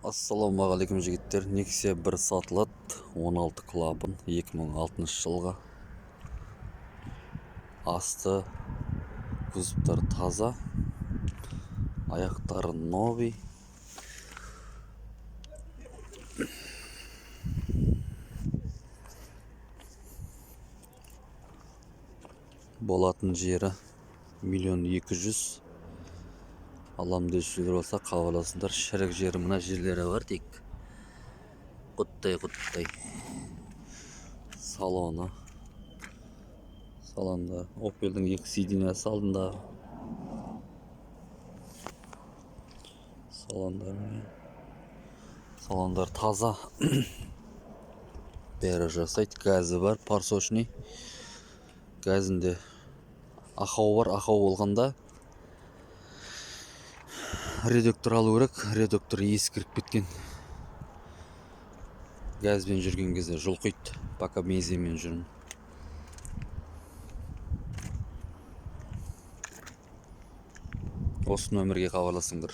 Ассалаумағалейкум жігіттер. Nexia 1 сатылады, 16 клапан, 2006 жылға. Асты кузовтары таза, аяқтары новый. Болатын жері 1.200.000. Алам дешілер болса қабыласындар. Шірік жері мына жерлері бар тек. Құттай. Салонда Opel'дің 2 сиденьясы алдында. Салондар таза. Бәрі жасайды. Газы бар, парсочный. Газінде ақау бар. Ақау болғанда редуктор алу керек. Редуктор ескіріп кеткен. Газбен жүрген кезде жұлқиды. Пока бензинмен жүрмін. Осы нөмірге хабарласыңдар.